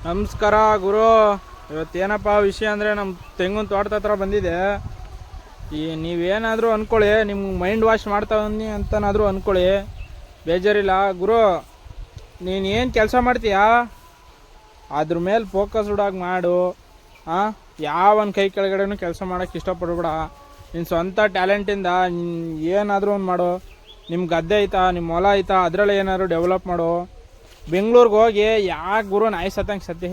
ನಮಸ್ಕಾರ ಗುರು. ಇವತ್ತೇನಪ್ಪ ವಿಷಯ ಅಂದರೆ ನಮ್ಮ ತೆಂಗಿನ ತೋಟದ ಹತ್ರ ಬಂದಿದೆ. ನೀವೇನಾದರೂ ಅಂದ್ಕೊಳ್ಳಿ, ನಿಮ್ಗೆ ಮೈಂಡ್ ವಾಶ್ ಮಾಡ್ತಾವನ್ನಿ ಅಂತನಾದರೂ ಅಂದ್ಕೊಳ್ಳಿ, ಬೇಜಾರಿಲ್ಲ ಗುರು. ನೀನು ಏನು ಕೆಲಸ ಮಾಡ್ತೀಯಾ ಅದ್ರ ಮೇಲೆ ಫೋಕಸ್ಡಾಗಿ ಮಾಡು. ಯಾವನ ಕೈ ಕೆಳಗಡೆನೂ ಕೆಲಸ ಮಾಡೋಕ್ಕೆ ಇಷ್ಟಪಡಬೇಡ. ನಿನ್ನ ಸ್ವಂತ ಟ್ಯಾಲೆಂಟಿಂದ ನೀನು ಏನಾದರೂ ಒಂದು ಮಾಡು. ನಿಮ್ಮ ಗದ್ದೆ ಐತಾ, ನಿಮ್ಮ ಹೊಲ ಐತಾ, ಅದರಲ್ಲೇ ಏನಾದ್ರು ಡೆವಲಪ್ ಮಾಡು. ಬೆಂಗ್ಳೂರಿಗೆ ಹೋಗಿ ಯಾಕೆ ಗುರು ನಾಯಿ ಸತ್ತಂಗೆ ಸತ್ತಿ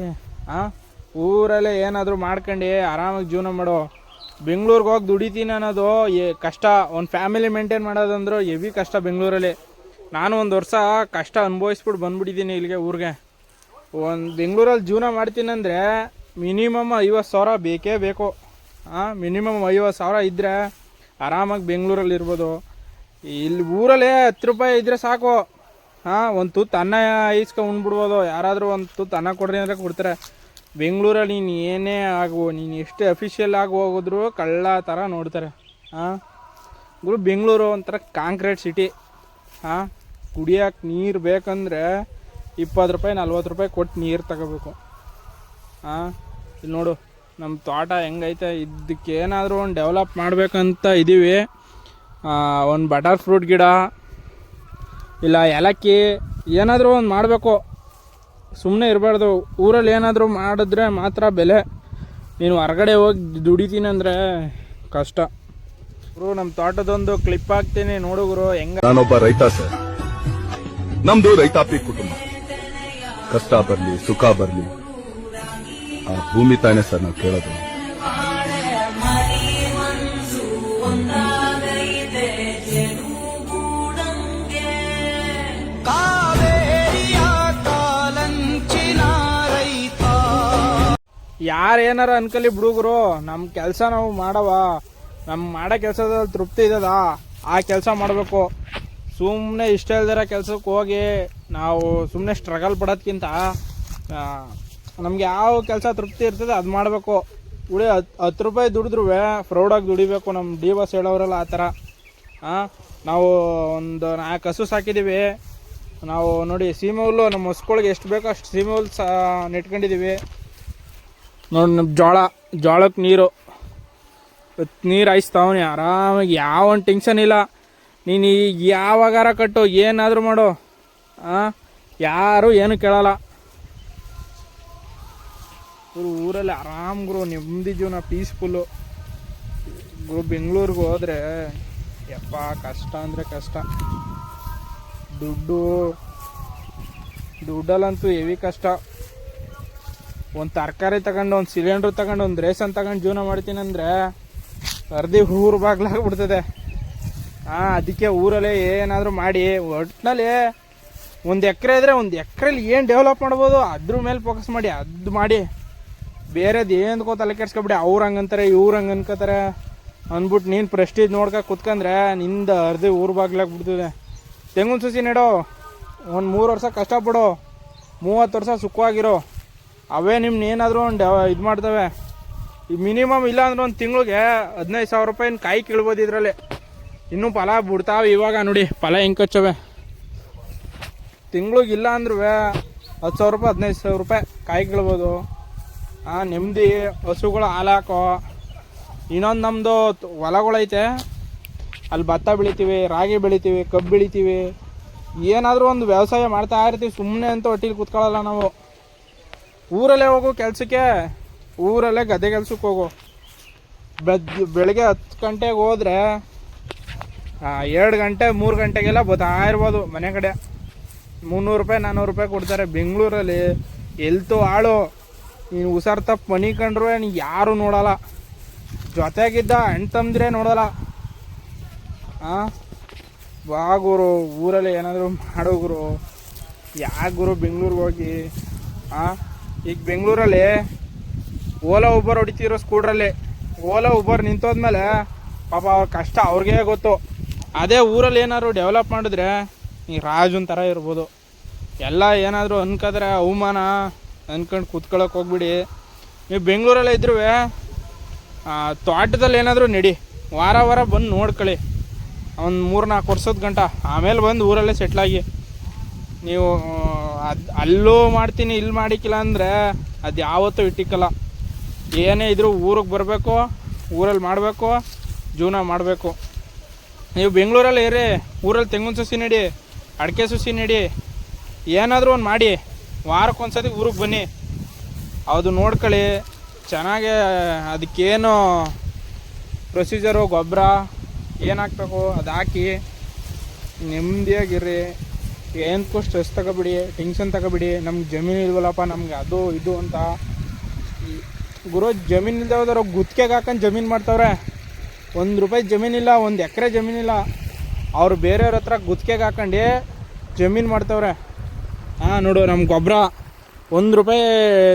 ಊರಲ್ಲೇ ಏನಾದರೂ ಮಾಡ್ಕೊಂಡು ಆರಾಮಾಗಿ ಜೀವನ ಮಾಡು. ಬೆಂಗ್ಳೂರಿಗೆ ಹೋಗಿ ದುಡಿತೀನಿ ಅನ್ನೋದು ಕಷ್ಟ. ಒಂದು ಫ್ಯಾಮಿಲಿ ಮೇಂಟೈನ್ ಮಾಡೋದಂದ್ರೆ ಹೆವಿ ಕಷ್ಟ ಬೆಂಗಳೂರಲ್ಲಿ. ನಾನು ಒಂದು ವರ್ಷ ಕಷ್ಟ ಅನುಭವಿಸ್ಬಿಟ್ಟು ಬಂದ್ಬಿಟ್ಟಿದ್ದೀನಿ ಇಲ್ಲಿಗೆ ಊರಿಗೆ. ಒಂದು ಬೆಂಗಳೂರಲ್ಲಿ ಜೀವನ ಮಾಡ್ತೀನಿ ಅಂದರೆ ಮಿನಿಮಮ್ 50,000 ಬೇಕೇ ಬೇಕು. ಮಿನಿಮಮ್ 50,000 ಇದ್ದರೆ ಆರಾಮಾಗಿ ಬೆಂಗಳೂರಲ್ಲಿ ಇರ್ಬೋದು. ಇಲ್ಲಿ ಊರಲ್ಲೇ 10 ರೂಪಾಯಿ ಇದ್ದರೆ ಸಾಕು. ಒಂದು ತುತ್ತು ಅನ್ನ ಉಣ್ಬಿಡ್ಬೋದು. ಯಾರಾದರೂ ಒಂದು ತುತ್ತು ಅನ್ನ ಕೊಡ್ರಿ ಅಂದರೆ ಕೊಡ್ತಾರೆ. ಬೆಂಗಳೂರಲ್ಲಿ ನೀನು ಏನೇ ಆಗು, ನೀನು ಎಷ್ಟು ಅಫಿಷಿಯಲ್ ಆಗಿ ಹೋಗಿದ್ರು ಕಳ್ಳ ಥರ ನೋಡ್ತಾರೆ. ಗುರು ಬೆಂಗಳೂರು ಒಂಥರ ಕಾಂಕ್ರೀಟ್ ಸಿಟಿ. ಕುಡಿಯೋಕೆ ನೀರು ಬೇಕಂದರೆ 20 ರೂಪಾಯಿ 40 ರೂಪಾಯಿ ಕೊಟ್ಟು ನೀರು ತಗೋಬೇಕು. ಇಲ್ಲಿ ನೋಡು ನಮ್ಮ ತೋಟ ಹೆಂಗೈತೆ. ಇದಕ್ಕೇನಾದರೂ ಒಂದು ಡೆವಲಪ್ ಮಾಡಬೇಕಂತ ಇದ್ದೀವಿ. ಒಂದು ಬಟರ್ ಫ್ರೂಟ್ ಗಿಡ ಇಲ್ಲ ಏಲಕ್ಕಿ ಏನಾದರೂ ಒಂದು ಮಾಡಬೇಕು. ಸುಮ್ಮನೆ ಇರಬಾರ್ದು. ಊರಲ್ಲಿ ಏನಾದರೂ ಮಾಡಿದ್ರೆ ಮಾತ್ರ ಬೆಲೆ. ನೀನು ಹೊರಗಡೆ ಹೋಗಿ ದುಡಿತೀನಿ ಅಂದರೆ ಕಷ್ಟ. ಗುರು ನಮ್ಮ ತೋಟದೊಂದು ಕ್ಲಿಪ್ ಹಾಕ್ತೀನಿ ನೋಡು ಗುರು. ಹೆಂಗ ನಾನೊಬ್ಬ ರೈತ ಸರ್. ನಮ್ದು ರೈತಾಪಿ ಕುಟುಂಬ. ಕಷ್ಟ ಬರಲಿ ಸುಖ ಬರಲಿ ಆ ಭೂಮಿ ತಾನೇ ಸರ್ ನಾವು ಕೇಳೋದು. ಯಾರು ಏನಾರು ಅನ್ಕಲಿ ಬಿಡುಗರು. ನಮ್ಮ ಕೆಲಸ ನಾವು ಮಾಡವ. ನಮ್ಮ ಮಾಡೋ ಕೆಲಸದಲ್ಲಿ ತೃಪ್ತಿ ಇದ್ದದ ಆ ಕೆಲಸ ಮಾಡಬೇಕು. ಸುಮ್ಮನೆ ಇಷ್ಟ ಇಲ್ದಿರೋ ಕೆಲಸಕ್ಕೆ ಹೋಗಿ ನಾವು ಸುಮ್ಮನೆ ಸ್ಟ್ರಗಲ್ ಪಡೋದ್ಕಿಂತ ನಮ್ಗೆ ಯಾವ ಕೆಲಸ ತೃಪ್ತಿ ಇರ್ತದೆ ಅದು ಮಾಡಬೇಕು. 10 ರೂಪಾಯಿ ದುಡಿದ್ರೂ ಪ್ರೌಡಾಗಿ ದುಡಿಬೇಕು. ನಮ್ಮ ಡಿ ಬಾಸ್ ಹೇಳೋರಲ್ಲ ಆ ಥರ. ನಾವು ಒಂದು 4 ಹಸು ಸಾಕಿದ್ದೀವಿ ನಾವು. ನೋಡಿ ಸೀಮೆ ಹುಲ್ಲು ನಮ್ಮ ಹಸುಗಳಿಗೆ ಎಷ್ಟು ಬೇಕೋ ಅಷ್ಟು ಸೀಮೆ ಹುಲ್ಲು ನೆಟ್ಕೊಂಡಿದ್ದೀವಿ. ನೋಡಿ ನಮ್ಮ ಜೋಳಕ್ಕೆ ನೀರು ಹಾಯಿಸ್ತಾವನಿ ಆರಾಮಾಗಿ. ಯಾವ ಒಂದು ಟೆನ್ಷನ್ ಇಲ್ಲ. ನೀನು ಈಗ ಯಾವಾಗಾರ ಕಟ್ಟು ಏನಾದರೂ ಮಾಡು, ಯಾರು ಏನು ಕೇಳಲ್ಲ. ಊರಲ್ಲಿ ಆರಾಮ್ ಗುರು, ನೆಮ್ಮದಿ ಜೀವನ, ಪೀಸ್ಫುಲ್ಲು. ಗುರು ಬೆಂಗಳೂರಿಗೆ ಹೋದರೆ ಯಪ್ಪ ಕಷ್ಟ ಅಂದರೆ ಕಷ್ಟ. ದುಡ್ಡಲ್ಲಂತೂ ಹೆವಿ ಕಷ್ಟ. ಒಂದು ತರಕಾರಿ ತಗೊಂಡು, ಒಂದು ಸಿಲಿಂಡ್ರ್ ತಗೊಂಡು, ಒಂದು ರೇಷನ್ ತಗೊಂಡು ಜೀವನ ಮಾಡ್ತೀನಿ ಅಂದರೆ ಅರ್ಧಿ ಊರು ಬಾಗ್ಲಾಗ್ಬಿಡ್ತದೆ. ಅದಕ್ಕೆ ಊರಲ್ಲೇ ಏನಾದರೂ ಮಾಡಿ ಒಟ್ಟಿನಲ್ಲಿ ಒಂದು ಎಕರೆ ಇದ್ದರೆ ಒಂದು ಎಕರೆಲಿ ಏನು ಡೆವಲಪ್ ಮಾಡ್ಬೋದು ಅದ್ರ ಮೇಲೆ ಫೋಕಸ್ ಮಾಡಿ. ಅದು ಮಾಡಿ ಬೇರೆದು ಏನು ತಲೆ ಕೆಡ್ಸ್ಕೊಬಿಡಿ. ಅವ್ರು ಹಂಗಂತಾರೆ ಇವ್ರು ಹಂಗೆ ಅನ್ಕೋತಾರೆ ಅಂದ್ಬಿಟ್ಟು ನೀನು ಪ್ರೆಸ್ಟೀಜ್ ನೋಡ್ಕೊ ಕುತ್ಕೊಂಡ್ರೆ ನಿಂದ ಅರ್ಧಿ ಊರು ಬಾಗ್ಲಾಗ್ಬಿಡ್ತದೆ. ತೆಂಗಿನ ಸಸಿ ನೆಡೋ, ಒಂದು 3 ವರ್ಷ ಕಷ್ಟಪಡು, 30 ವರ್ಷ ಸುಖವಾಗಿರೋ. ಅವೇ ನಿಮ್ನ ಏನಾದರೂ ಒಂದು ಇದು ಮಾಡ್ತವೆ. ಈ ಮಿನಿಮಮ್ ಇಲ್ಲ ಅಂದ್ರೆ ಒಂದು ತಿಂಗಳಿಗೆ 15,000 ರೂಪಾಯಿನ ಕಾಯಿ ಕೀಳ್ಬೋದು ಇದರಲ್ಲಿ. ಇನ್ನೂ ಫಲ ಬಿಡ್ತಾವೆ ಇವಾಗ. ನೋಡಿ ಫಲ ಹೆಂಗೆ ಕಚ್ಚವೆ. ತಿಂಗ್ಳಿಗೆ ಇಲ್ಲ ಅಂದ್ರೂ 10,000 ರೂಪಾಯಿ 15,000 ರೂಪಾಯಿ ಕಾಯಿ ಕೀಳ್ಬೋದು. ನೆಮ್ಮದಿ. ಹಸುಗಳು ಹಾಲು ಹಾಕೋ. ಇನ್ನೊಂದು ನಮ್ಮದು ಹೊಲಗಳೈತೆ, ಅಲ್ಲಿ ಭತ್ತ ಬೆಳಿತೀವಿ, ರಾಗಿ ಬೆಳಿತೀವಿ, ಕಬ್ಬು ಬೆಳಿತೀವಿ. ಏನಾದರೂ ಒಂದು ವ್ಯವಸಾಯ ಮಾಡ್ತಾ ಇರ್ತೀವಿ. ಸುಮ್ಮನೆ ಅಂತ ಹೊಟ್ಟೆಲಿ ಕೂತ್ಕೊಳ್ಳಲ್ಲ ನಾವು. ಊರಲ್ಲೇ ಹೋಗು ಕೆಲಸಕ್ಕೆ. ಊರಲ್ಲೇ ಗದ್ದೆ ಕೆಲ್ಸಕ್ಕೆ ಹೋಗು. ಬೆಳಗ್ಗೆ 10 ಗಂಟೆಗೆ ಹೋದರೆ 2 ಗಂಟೆ 3 ಗಂಟೆಗೆಲ್ಲ ಬರ್ತಾ ಇರ್ಬೋದು ಮನೆ ಕಡೆ. 300 ರೂಪಾಯಿ 400 ರೂಪಾಯಿ ಕೊಡ್ತಾರೆ. ಬೆಂಗಳೂರಲ್ಲಿ ಎಲ್ತು ಆಳು. ನೀನು ಹುಷಾರು ತಪ್ಪು ಮನೆ ಕಂಡ್ರು ನೀನು ಯಾರೂ ನೋಡಲ್ಲ. ಜೊತೆಗಿದ್ದ ಹೆಣ್ಣು ತಮ್ಮದ್ರೆ ನೋಡಲ್ಲ. ಬಾ ಗುರು ಊರಲ್ಲಿ ಏನಾದರೂ ಮಾಡೋ ಗುರು. ಯಾಕೆ ಗುರು ಬೆಂಗಳೂರಿಗೆ ಹೋಗಿ. ಈಗ ಬೆಂಗಳೂರಲ್ಲಿ ಓಲಾ ಉಬರ್ ಹೊಡಿತಿರೋ ಸ್ಕೂಟ್ರಲ್ಲಿ. ಓಲಾ ಉಬರ್ ನಿಂತೋದ್ಮೇಲೆ ಪಾಪ ಅವ್ರ ಕಷ್ಟ ಅವ್ರಿಗೆ ಗೊತ್ತು. ಅದೇ ಊರಲ್ಲಿ ಏನಾದ್ರು ಡೆವಲಪ್ ಮಾಡಿದ್ರೆ ಈ ರಾಜನ್ ಥರ ಇರ್ಬೋದು. ಎಲ್ಲ ಏನಾದರೂ ಅನ್ಕೋದ್ರೆ ಅವಮಾನ ಅಂದ್ಕೊಂಡು ಕೂತ್ಕೊಳ್ಳೋಕೆ ಹೋಗ್ಬಿಡಿ. ನೀವು ಬೆಂಗಳೂರಲ್ಲೇ ಇದ್ರೂ ತೋಟದಲ್ಲಿ ಏನಾದರೂ ನಡಿ, ವಾರ ಬಂದು ನೋಡ್ಕೊಳ್ಳಿ. ಒಂದು 3-4 ವರ್ಷದ ಗಂಟ. ಆಮೇಲೆ ಬಂದು ಊರಲ್ಲೇ ಸೆಟ್ಲಾಗಿ ನೀವು ಅಲ್ಲೂ ಮಾಡ್ತೀನಿ ಇಲ್ಲಿ ಮಾಡಿಕ್ಕಿಲ್ಲ ಅಂದರೆ ಅದು ಯಾವತ್ತೂ ಇಟ್ಟಿಕ್ಕಲ್ಲ. ಏನೇ ಇದ್ರೂ ಊರಿಗೆ ಬರಬೇಕು, ಊರಲ್ಲಿ ಮಾಡಬೇಕು, ಜೀವನ ಮಾಡಬೇಕು. ನೀವು ಬೆಂಗಳೂರಲ್ಲಿ ಇರಿ, ಊರಲ್ಲಿ ತೆಂಗಿನ ಸಸಿ ನೆಡಿ, ಅಡಿಕೆ ಸಸಿ ನೆಡಿ, ಏನಾದರೂ ಒಂದು ಮಾಡಿ, ವಾರಕ್ಕೊಂದ್ಸತಿ ಊರಿಗೆ ಬನ್ನಿ. ಅದು ನೋಡ್ಕೊಳ್ಳಿ ಚೆನ್ನಾಗೆ. ಅದಕ್ಕೇನು ಪ್ರೊಸೀಜರು, ಗೊಬ್ಬರ ಏನು ಹಾಕ್ಬೇಕು ಅದು ಹಾಕಿ ನೆಮ್ಮದಿಯಾಗಿರ್ರಿ. ಏನಕ್ಕೂ ಸ್ಟ್ರೆಸ್ ತಗೋಬಿಡಿ, ಟೆನ್ಷನ್ ತಗೋಬಿಡಿ. ನಮ್ಗೆ ಜಮೀನು ಇಲ್ವಲ್ಲಪ್ಪ, ನಮ್ಗೆ ಅದು ಇದು ಅಂತ. ಗುರು ಜಮೀನು ಇಲ್ದೇ ಹೋದವ್ರು ಗುತ್ತಿಗೆಗೆ ಹಾಕೊಂಡು ಜಮೀನು ಮಾಡ್ತವ್ರೆ. 1 ರೂಪಾಯಿ ಜಮೀನಿಲ್ಲ, 1 ಎಕರೆ ಜಮೀನಿಲ್ಲ, ಅವ್ರು ಬೇರೆಯವ್ರ ಹತ್ರ ಗುತ್ತಿಗೆಗೆ ಹಾಕೊಂಡು ಜಮೀನು ಮಾಡ್ತವ್ರೆ. ನೋಡು, ನಮ್ಮ ಗೊಬ್ಬರ 1 ರೂಪಾಯಿ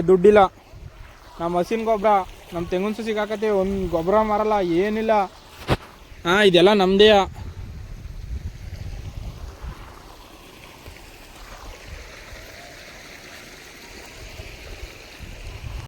ದುಡ್ಡಿಲ್ಲ. ನಮ್ಮ ಹಸಿನ ಗೊಬ್ಬರ ನಮ್ಮ ತೆಂಗಿನ ಸಸಿಗೆ ಹಾಕತ್ತೀವಿ, 1 ಗೊಬ್ಬರ ಮಾರಲ್ಲ, ಏನಿಲ್ಲ. ಇದೆಲ್ಲ ನಮ್ಮದೇ.